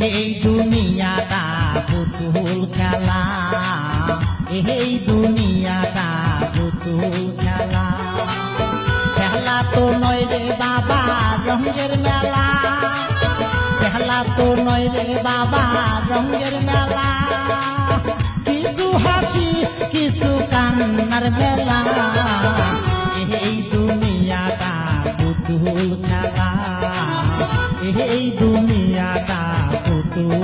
এই দুনিয়াটা পুতুল খেলা, এই দুনিয়াটা পুতুল খেলা। খেলা তো নয় রে বাবা রঙের মেলা, খেলা তো নয় রে বাবা রঙের মেলা। কিছু হাসি কিছু কান্নার মেলা, এই দুনিয়াটা পুতুল খেলা, এই দুনিয়াটা পুতুল